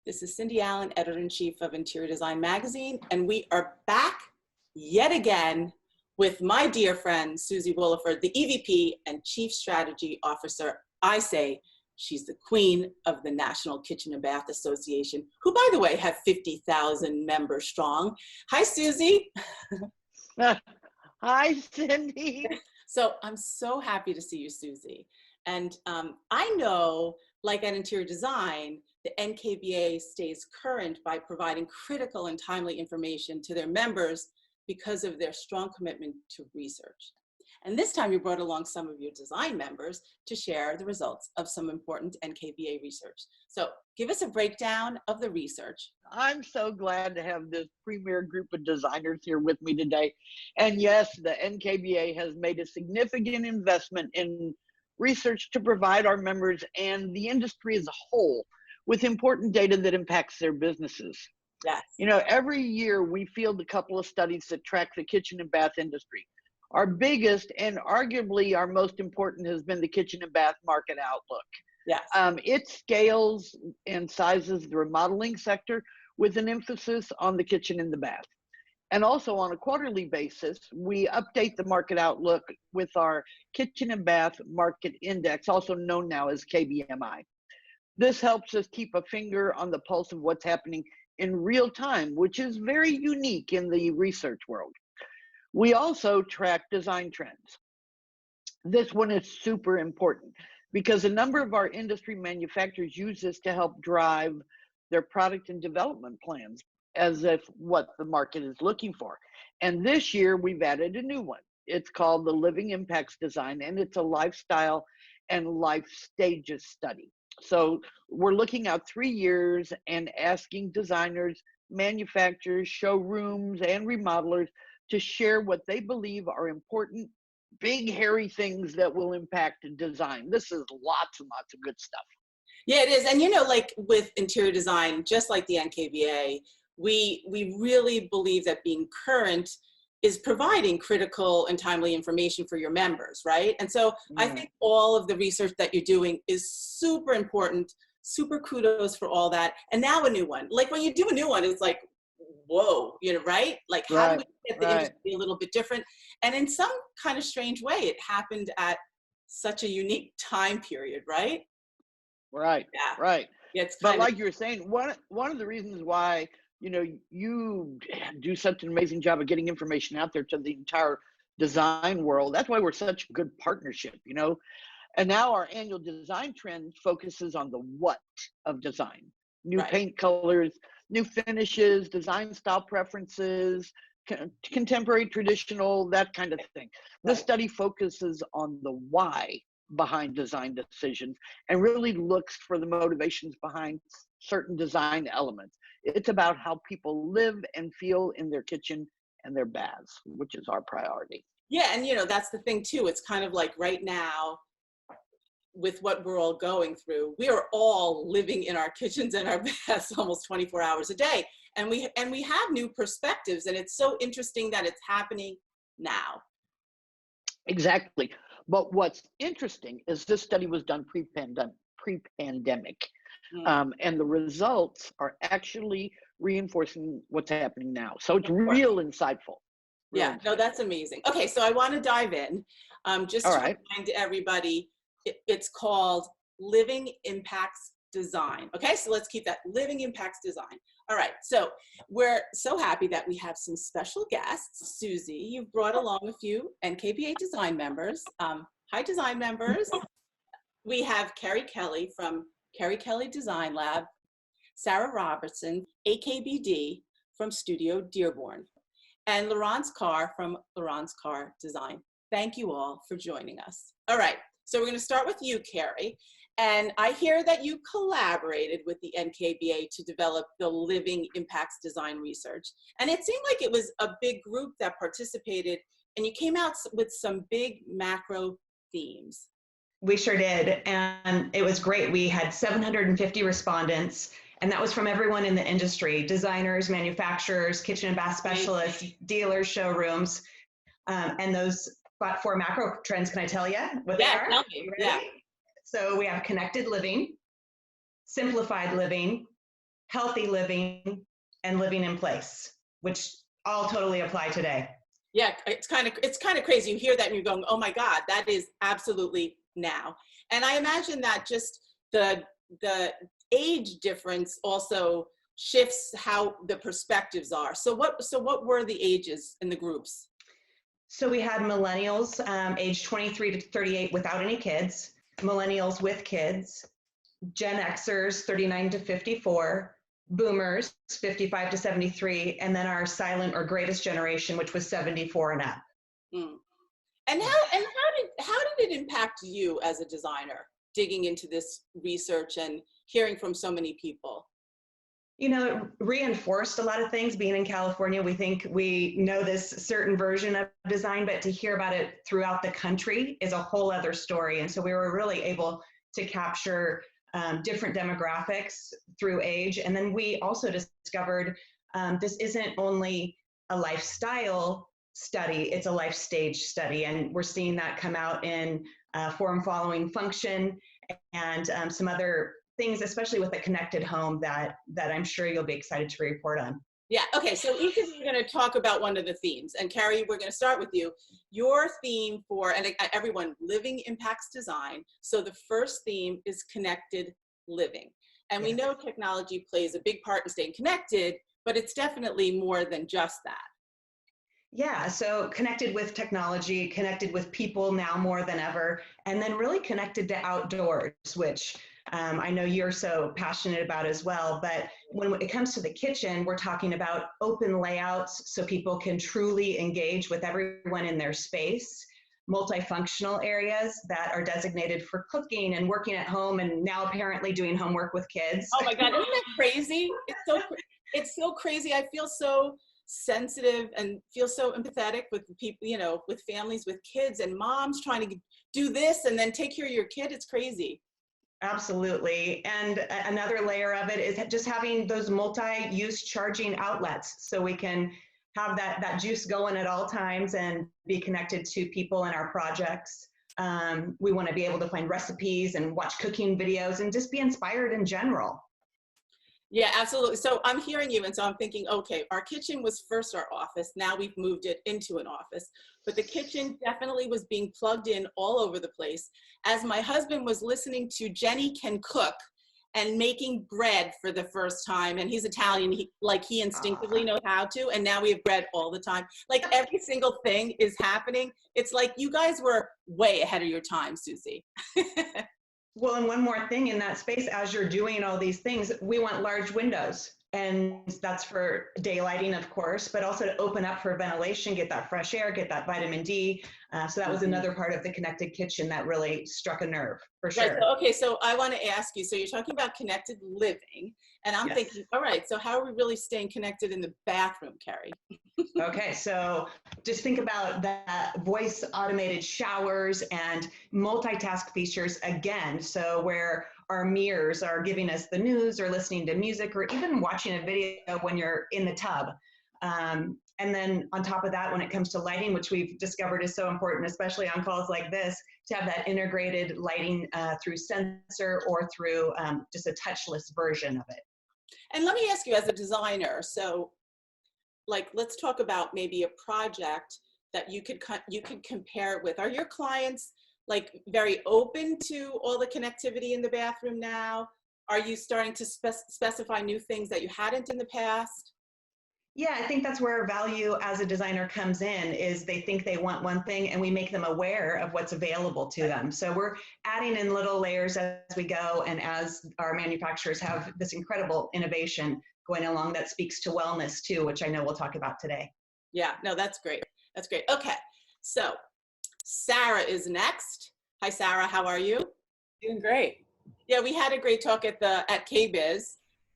This is Cindy Allen, Editor-in-Chief of Interior Design Magazine, and we are back yet again with my dear friend, Susie Williford, the EVP and Chief Strategy Officer. I say she's the queen of the National Kitchen and Bath Association, who, by the way, have 50,000 members strong. Hi, Susie. Hi, Cindy. So I'm so happy to see you, Susie. And I know, like at Interior Design, the NKBA stays current by providing critical and timely information to their members because of their strong commitment to research. And this time you brought along some of your design members to share the results of some important NKBA research. So give us a breakdown of the research. I'm so glad to have this premier group of designers here with me today. And yes, the NKBA has made a significant investment in research to provide our members and the industry as a whole with important data that impacts their businesses. Yes. You know, every year we field a couple of studies that track the kitchen and bath industry. Our biggest and arguably our most important has been the kitchen and bath market outlook. Yes. It scales and sizes the remodeling sector with an emphasis on the kitchen and the bath. And also on a quarterly basis, we update the market outlook with our kitchen and bath market index, also known now as KBMI. This helps us keep a finger on the pulse of what's happening in real time, which is very unique in the research world. We also track design trends. This one is super important because a number of our industry manufacturers use this to help drive their product and development plans as if what the market is looking for. And this year we've added a new one. It's called the Living Impacts Design, and it's a lifestyle and life stages study. So we're looking out 3 years and asking designers, manufacturers, showrooms, and remodelers to share what they believe are important, big, hairy things that will impact design. This is lots and lots of good stuff. Yeah, it is. And, you know, like with interior design, just like the NKBA, we really believe that being current is providing critical and timely information for your members, right? And so I think all of the research that you're doing is super important, super kudos for all that. And now a new one. Like when you do a new one, it's like, whoa, you know, right? Like how do we get the industry a little bit different? And in some kind of strange way, it happened at such a unique time period, right? Right, Yeah. right. Yeah, it's but like you were saying, one of the reasons why, you know, you do such an amazing job of getting information out there to the entire design world. That's why we're such a good partnership, you know. And now our annual design trend focuses on the what of design. New paint colors, new finishes, design style preferences, contemporary, traditional, that kind of thing. This study focuses on the why behind design decisions and really looks for the motivations behind certain design elements. It's about how people live and feel in their kitchen and their baths, which is our priority. Yeah, and you know, that's the thing too. It's kind of like right now, with what we're all going through, we are all living in our kitchens and our baths almost 24 hours a day. And we have new perspectives, and it's so interesting that it's happening now. Exactly. But what's interesting is this study was done pre-pandemic. And the results are actually reinforcing what's happening now. So it's real insightful. Yeah, no, that's amazing. Okay, so I want to dive in. Just to remind everybody, it's called Living Impacts Design. Okay, so let's keep that, Living Impacts Design. All right, so we're so happy that we have some special guests. Susie, you've brought along a few NKBA design members. Hi, design members. We have Kerrie Kelly from Kerrie Kelly Design Lab, Sarah Robertson, AKBD from Studio Dearborn, and Laurence Carr from Laurence Carr Design. Thank you all for joining us. All right, so we're going to start with you, Kerrie. And I hear that you collaborated with the NKBA to develop the Living Impacts Design research. And it seemed like it was a big group that participated, and you came out with some big macro themes. We sure did, and it was great. We had 750 respondents, and that was from everyone in the industry: designers, manufacturers, kitchen and bath specialists, dealers, showrooms, and those 4 macro trends. Can I tell you what they are? Tell me. Yeah. So we have connected living, simplified living, healthy living, and living in place, which all totally apply today. Yeah, it's kind of crazy. You hear that and you're going, oh my God, that is absolutely now. And I imagine that just the age difference also shifts how the perspectives are. So what were the ages in the groups? So we had millennials, age 23 to 38 without any kids, millennials with kids, Gen Xers 39 to 54, boomers 55 to 73, and then our silent or greatest generation, which was 74 and up. Mm. And how did it impact you as a designer, digging into this research and hearing from so many people? You know, it reinforced a lot of things. Being in California, we think we know this certain version of design, but to hear about it throughout the country is a whole other story. And so we were really able to capture different demographics through age. And then we also discovered this isn't only a lifestyle study, it's a life stage study. And we're seeing that come out in form following function and some other things, especially with a connected home that I'm sure you'll be excited to report on. Yeah, okay, so each of you are going to talk about one of the themes. And Kerrie, we're going to start with you. Your theme for, and everyone, living impacts design. So the first theme is connected living. And we know technology plays a big part in staying connected, but it's definitely more than just that. Yeah, so connected with technology, connected with people now more than ever, and then really connected to outdoors, which I know you're so passionate about as well. But when it comes to the kitchen, we're talking about open layouts so people can truly engage with everyone in their space, multifunctional areas that are designated for cooking and working at home, and now apparently doing homework with kids. Oh my God, isn't that crazy? It's so crazy. I feel so sensitive and feel so empathetic with people, you know, with families with kids and moms trying to do this and then take care of your kid. It's crazy. Absolutely. And another layer of it is just having those multi-use charging outlets so we can have that juice going at all times and be connected to people in our projects. We want to be able to find recipes and watch cooking videos and just be inspired in general. Yeah, absolutely. So I'm hearing you, and so I'm thinking, okay, our kitchen was first our office. Now we've moved it into an office. But the kitchen definitely was being plugged in all over the place. As my husband was listening to Jenny Can Cook and making bread for the first time, and he's Italian, he instinctively knows how to, and now we have bread all the time. Like every single thing is happening. It's like you guys were way ahead of your time, Susie. Well, and one more thing in that space, as you're doing all these things, we want large windows. And that's for daylighting, of course, but also to open up for ventilation, get that fresh air, get that vitamin D. So that was another part of the connected kitchen that really struck a nerve, for sure. Right, so, okay, so I want to ask you, so you're talking about connected living, and I'm thinking, all right, so how are we really staying connected in the bathroom, Kerrie? Okay, so just think about that voice automated showers and multitask features again. So where our mirrors are giving us the news or listening to music or even watching a video when you're in the tub. And then on top of that, when it comes to lighting, which we've discovered is so important, especially on calls like this, to have that integrated lighting through sensor or through just a touchless version of it. And let me ask you as a designer, so like, let's talk about maybe a project that you could compare it with. Are your clients like very open to all the connectivity in the bathroom now? Are you starting to specify new things that you hadn't in the past? Yeah, I think that's where value as a designer comes in, is they think they want one thing and we make them aware of what's available to them. So we're adding in little layers as we go, and as our manufacturers have this incredible innovation going along that speaks to wellness too, which I know we'll talk about today. Yeah, no, that's great. That's great. Okay, so Sarah is next. Hi, Sarah, how are you? Doing great. Yeah, we had a great talk at KBIS.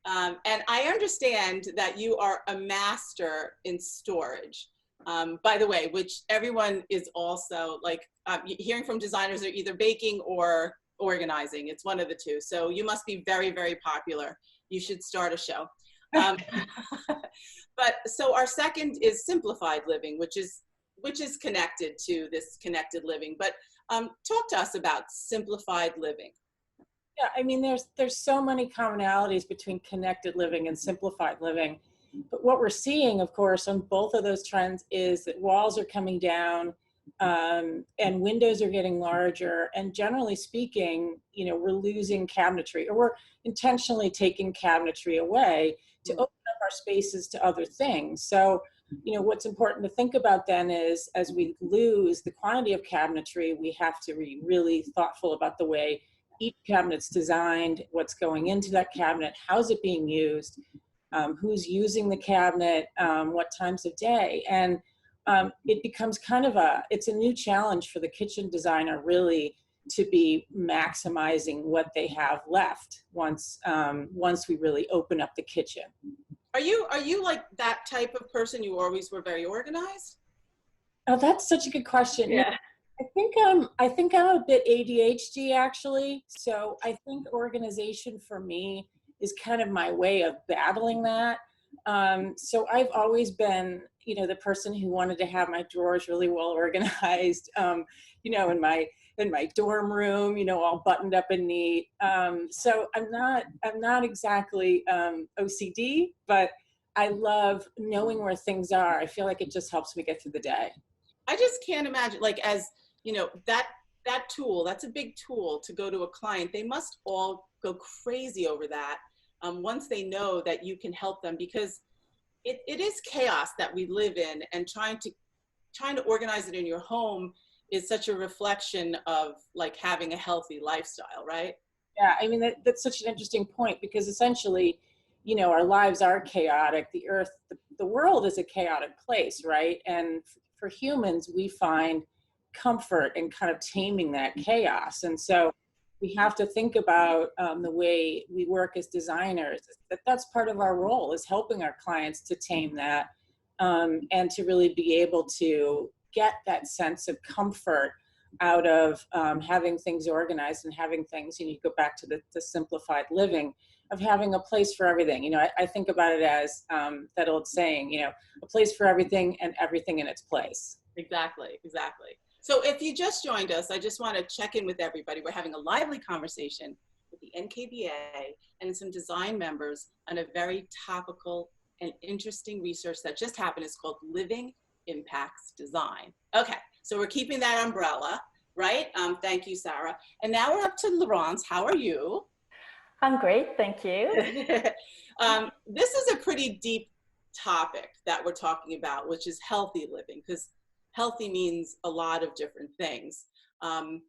And I understand that you are a master in storage, by the way, which everyone is also like, hearing from designers are either baking or organizing. It's one of the two. So you must be very, very popular. You should start a show. But so our second is Simplified Living, which is connected to this connected living. But talk to us about Simplified Living. Yeah, I mean, there's so many commonalities between connected living and simplified living. But what we're seeing, of course, on both of those trends is that walls are coming down, and windows are getting larger. And generally speaking, you know, we're losing cabinetry, or we're intentionally taking cabinetry away to open up our spaces to other things. So, you know, what's important to think about then is, as we lose the quantity of cabinetry, we have to be really thoughtful about the way each cabinet's designed, what's going into that cabinet, how's it being used, who's using the cabinet, what times of day. And it becomes kind of it's a new challenge for the kitchen designer, really, to be maximizing what they have left once we really open up the kitchen. Are you like that type of person? You always were very organized? Oh, that's such a good question. Yeah. I think I'm a bit ADHD, actually. So I think organization for me is kind of my way of battling that. So I've always been, you know, the person who wanted to have my drawers really well organized, you know, in my dorm room, you know, all buttoned up and neat. So I'm not exactly OCD, but I love knowing where things are. I feel like it just helps me get through the day. I just can't imagine, like, as you know, that tool, that's a big tool to go to a client. They must all go crazy over that once they know that you can help them, because it is chaos that we live in, and trying to organize it in your home is such a reflection of like having a healthy lifestyle, right? Yeah, I mean, that's such an interesting point, because essentially, you know, our lives are chaotic. The earth, the world is a chaotic place, right? And for humans, we find comfort in kind of taming that chaos. And so we have to think about the way we work as designers, that's part of our role, is helping our clients to tame that, and to really be able to get that sense of comfort out of having things organized and having things, you know, you go back to the simplified living, of having a place for everything. You know, I think about it as that old saying, you know, a place for everything and everything in its place. Exactly, exactly. So if you just joined us, I just want to check in with everybody. We're having a lively conversation with the NKBA and some design members on a very topical and interesting research that just happened. It's called Living Impacts Design. Okay, so we're keeping that umbrella, right? Thank you, Sarah. And now we're up to Laurence. How are you? I'm great, thank you. This is a pretty deep topic that we're talking about, which is healthy living, because healthy means a lot of different things. And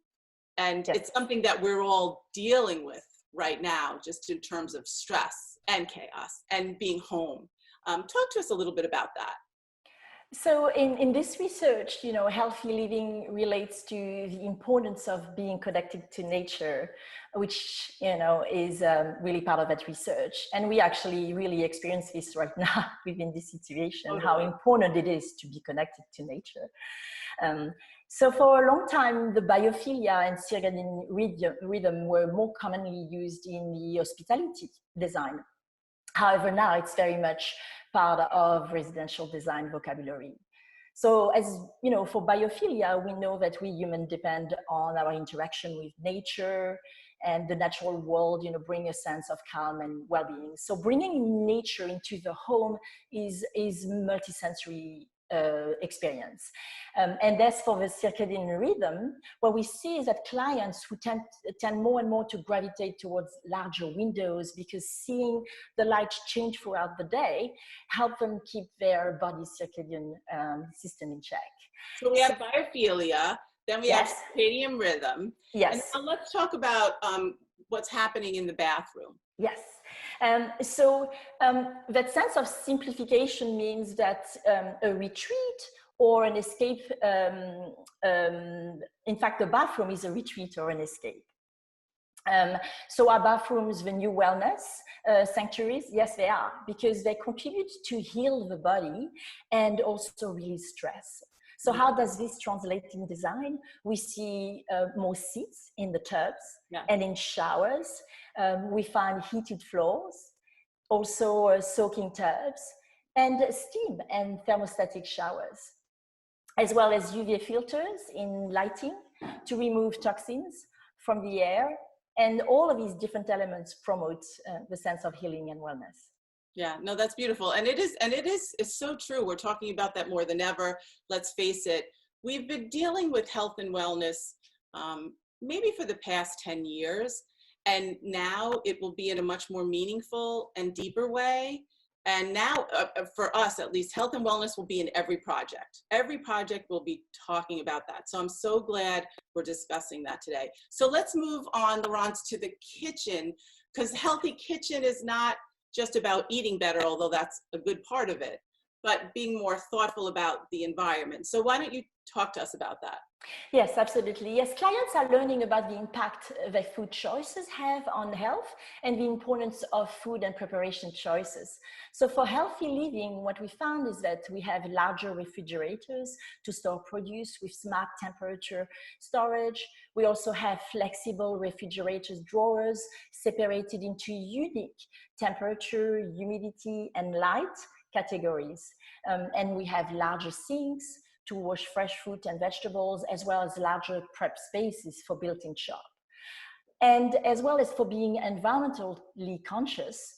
Yes. It's something that we're all dealing with right now, just in terms of stress and chaos and being home. Talk to us a little bit about that. So in this research, you know, healthy living relates to the importance of being connected to nature, which, you know, is really part of that research. And we actually really experience this right now within this situation, Okay. how important it is to be connected to nature. So for a long time, the biophilia and circadian rhythm were more commonly used in the hospitality design. However, now it's very much part of residential design vocabulary. So as you know, for biophilia, we know that we humans depend on our interaction with nature, and the natural world, you know, bring a sense of calm and well-being. So bringing nature into the home is multisensory experience. And that's for the circadian rhythm. What we see is that clients who tend more and more to gravitate towards larger windows, because seeing the light change throughout the day help them keep their body circadian system in check. So we have biophilia, then we Yes. have circadian rhythm. Yes. And now let's talk about what's happening in the bathroom. Yes. So that sense of simplification means that a retreat or an escape, in fact, the bathroom is a retreat or an escape. So are bathrooms the new wellness sanctuaries? Yes, they are, because they contribute to heal the body and also release stress. So how does this translate in design? We see more seats in the tubs, Yeah. and in showers. We find heated floors, also soaking tubs, and steam and thermostatic showers, as well as UV filters in lighting to remove toxins from the air, And all of these different elements promote the sense of healing and wellness. Yeah, no, that's beautiful. And it's so true. We're talking about that more than ever. Let's face it. We've been dealing with health and wellness maybe for the past 10 years. And now it will be in a much more meaningful and deeper way. And now for us, at least, health and wellness will be in every project. Every project will be talking about that. So I'm so glad we're discussing that today. So let's move on, Laurence, to the kitchen, because healthy kitchen is not just about eating better, although that's a good part of it, but being more thoughtful about the environment. So why don't you talk to us about that? Yes, absolutely. Yes, clients are learning about the impact their food choices have on health and the importance of food and preparation choices. So for healthy living, what we found is that we have larger refrigerators to store produce with smart temperature storage. We also have flexible refrigerators drawers separated into unique temperature, humidity, and light categories. And we have larger sinks to wash fresh fruit and vegetables, as well as larger prep spaces for built-in shop. And as well as for being environmentally conscious,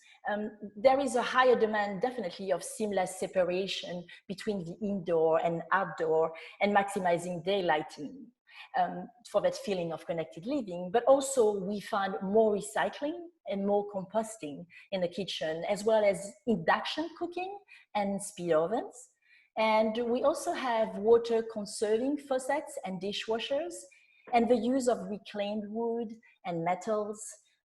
there is a higher demand definitely of seamless separation between the indoor and outdoor and maximizing daylighting for that feeling of connected living. But also we find more recycling and more composting in the kitchen, as well as induction cooking and speed ovens. And we also have water conserving faucets and dishwashers, and the use of reclaimed wood and metals.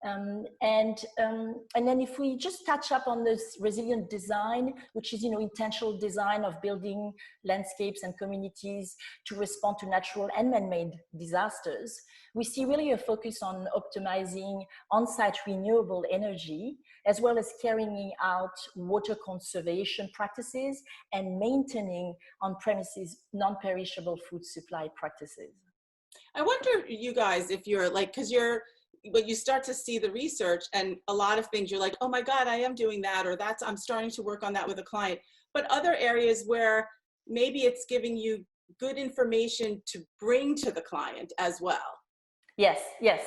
And then if we just touch up on this resilient design, which is, intentional design of building landscapes and communities to respond to natural and man-made disasters, we see really a focus on optimizing on-site renewable energy, as well as carrying out water conservation practices and maintaining on-premises non-perishable food supply practices. I wonder, you guys, if you're like, because when you start to see the research and a lot of things, you're like, oh my God, I am doing that, or I'm starting to work on that with a client. But other areas where maybe it's giving you good information to bring to the client as well. Yes, yes.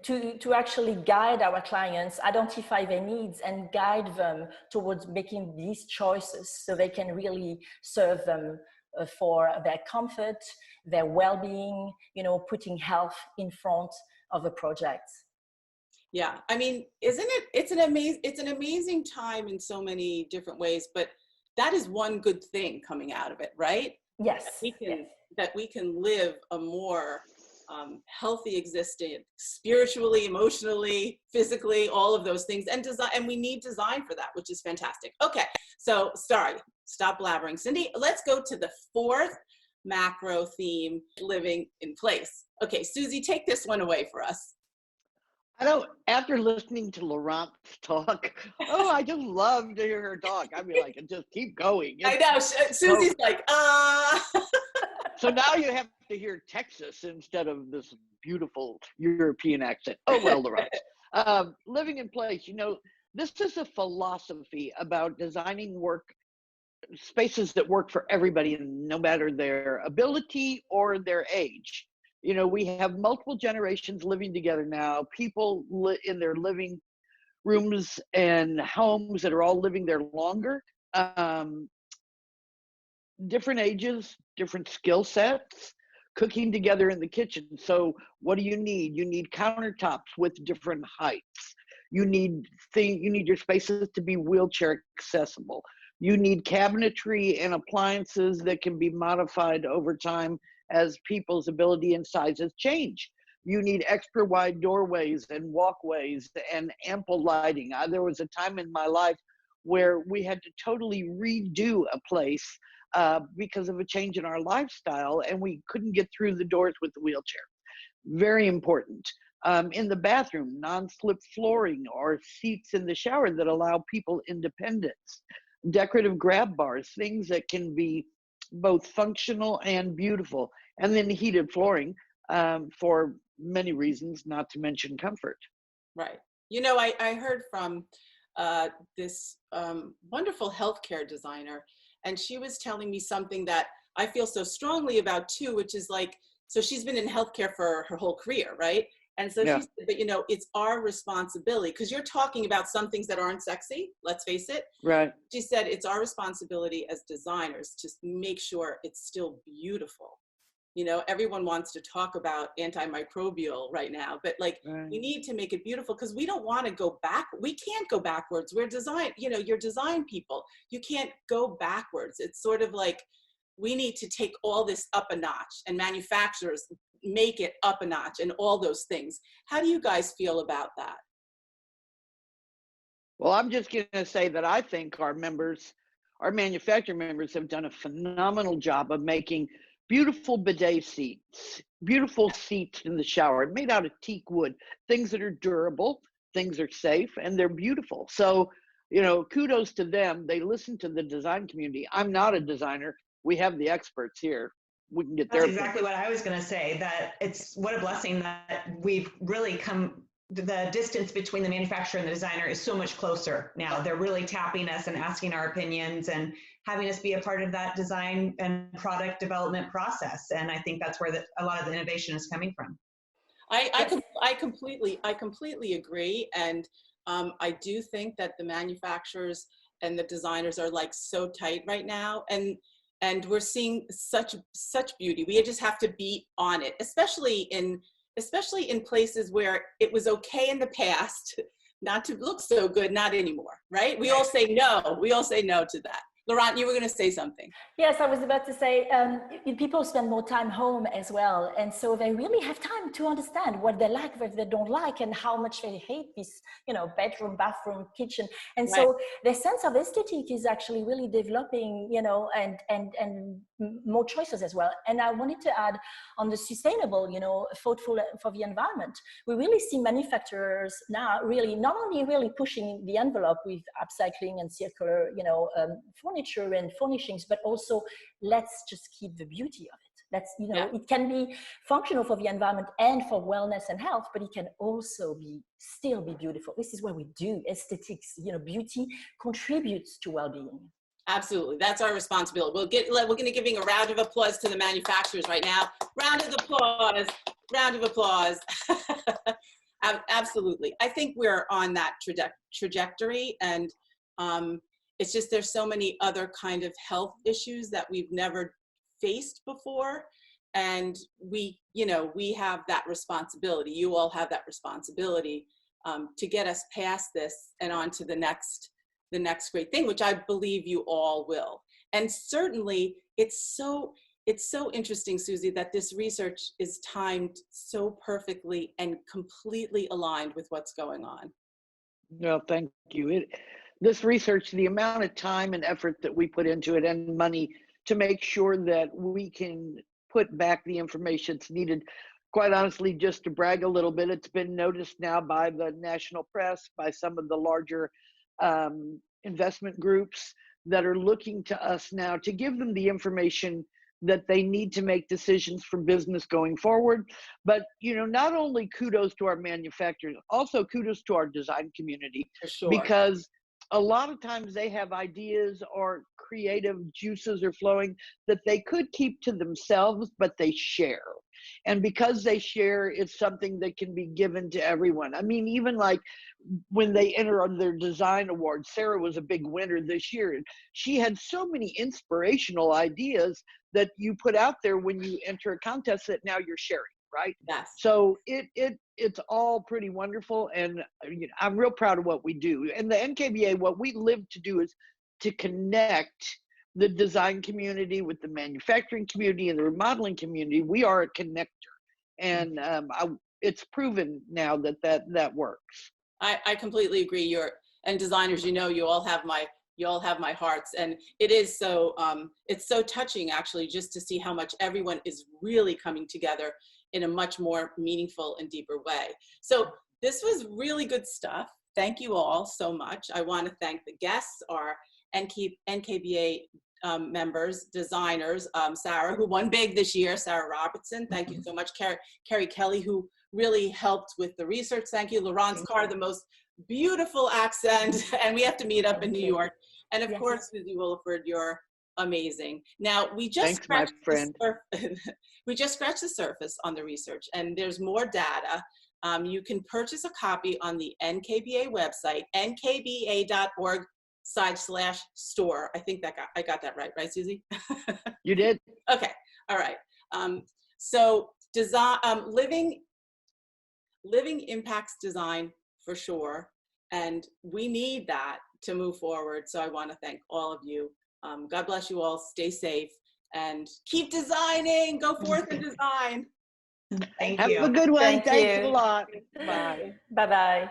To actually guide our clients, identify their needs and guide them towards making these choices so they can really serve them for their comfort, their well-being, putting health in front of the project. Yeah, I mean, it's an amazing time in so many different ways, but that is one good thing coming out of it, right? Yes. That we can live a more healthy existence, spiritually, emotionally, physically, all of those things, and design, and we need design for that, which is fantastic. Okay, so sorry, stop blabbering. Cindy, let's go to the fourth macro theme, living in place. Okay, Susie, take this one away for us. After listening to Laurence talk, I just love to hear her talk. I mean, like, just keep going. I know, Susie's like, So now you have to hear Texas instead of this beautiful European accent. Oh, well, Laurence. Living in place, this is a philosophy about designing spaces that work for everybody, no matter their ability or their age. We have multiple generations living together now, people in their living rooms and homes that are all living there longer. Different ages, different skill sets, cooking together in the kitchen. So what do you need? You need countertops with different heights. You need your spaces to be wheelchair accessible. You need cabinetry and appliances that can be modified over time as people's ability and sizes change. You need extra wide doorways and walkways and ample lighting. There was a time in my life where we had to totally redo a place because of a change in our lifestyle, and we couldn't get through the doors with the wheelchair. Very important. In the bathroom, non-slip flooring or seats in the shower that allow people independence. Decorative grab bars, things that can be both functional and beautiful. And then heated flooring for many reasons, not to mention comfort. Right. I heard from this wonderful healthcare designer, and she was telling me something that I feel so strongly about too, which is like, so she's been in healthcare for her whole career, right? And so she said, but you know, it's our responsibility, because you're talking about some things that aren't sexy, let's face it. Right. She said, it's our responsibility as designers to make sure it's still beautiful. You know, everyone wants to talk about antimicrobial right now, but like, we need to make it beautiful, because we don't want to go back. We can't go backwards. We're design, you know, you're design people. You can't go backwards. It's sort of like, we need to take all this up a notch, and manufacturers make it up a notch and all those things. How do you guys feel about that? Well, I'm just going to say that I think our members, our manufacturer members, have done a phenomenal job of making beautiful bidet seats, beautiful seats in the shower, made out of teak wood, things that are durable, things are safe, and they're beautiful. So, you know, kudos to them. They listen to the design community. I'm not a designer. We have the experts here. We can get their That's exactly what I was going to say, that it's what a blessing that we've really come, the distance between the manufacturer and the designer is so much closer now. They're really tapping us and asking our opinions and having us be a part of that design and product development process. And I think that's where a lot of the innovation is coming from. I completely agree. And I do think that the manufacturers and the designers are like so tight right now. And we're seeing such beauty. We just have to be on it, especially in places where it was okay in the past not to look so good, not anymore, right? We all say no. We all say no to that. Laurent, you were going to say something. Yes, I was about to say, people spend more time home as well. And so they really have time to understand what they like, what they don't like, and how much they hate this, you know, bedroom, bathroom, kitchen. And so their sense of aesthetic is actually really developing, you know, and more choices as well. And I wanted to add on the sustainable, you know, thoughtful for the environment. We really see manufacturers now really not only really pushing the envelope with upcycling and circular, you know, furniture and furnishings, but also let's just keep the beauty of it. That's, you know, it can be functional for the environment and for wellness and health, but it can also still be beautiful. This is what we do. Aesthetics, you know, beauty contributes to well-being. Absolutely, that's our responsibility. We're going to giving a round of applause to the manufacturers right now. Round of applause. Round of applause. Absolutely. I think we're on that trajectory, and it's just there's so many other kind of health issues that we've never faced before, and we have that responsibility. You all have that responsibility to get us past this and on to the next great thing, which I believe you all will. And certainly it's so interesting, Susie, that this research is timed so perfectly and completely aligned with what's going on. No, thank you. This research, the amount of time and effort that we put into it and money to make sure that we can put back the information that's needed, quite honestly, just to brag a little bit, it's been noticed now by the national press, by some of the larger investment groups that are looking to us now to give them the information that they need to make decisions for business going forward. But, you know, not only kudos to our manufacturers, also kudos to our design community. For sure. Because a lot of times they have ideas or creative juices are flowing that they could keep to themselves, but they share. And because they share, it's something that can be given to everyone. I mean, even like when they enter on their design awards, Sarah was a big winner this year. And she had so many inspirational ideas that you put out there when you enter a contest that now you're sharing, right? Yes. So it's all pretty wonderful. And you know, I'm real proud of what we do. And the NKBA, what we live to do is to connect the design community with the manufacturing community and the remodeling community. We are a connector, and it's proven now that works. I completely agree. And designers, you know, you all have my hearts, and it is so it's so touching actually just to see how much everyone is really coming together in a much more meaningful and deeper way. So this was really good stuff. Thank you all so much. I want to thank the guests, our NKBA members, designers, Sarah, who won big this year, Sarah Robertson. Thank you so much. Kerrie Kelly, who really helped with the research. Thank you. Laurence Carr, the most beautiful accent, and we have to meet up in New York. And of course, Susie Williford, you're amazing. Now, we just scratched the surface on the research, and there's more data. You can purchase a copy on the NKBA website, nkba.org/store. I think I got that right, Susie? You did. Okay, all right. So design, living impacts design for sure, and we need that to move forward. So I want to thank all of you. God bless you all. Stay safe and keep designing. Go forth and design. Thank Have you. a good one. Thank Thanks you. a lot. Bye. Bye-bye.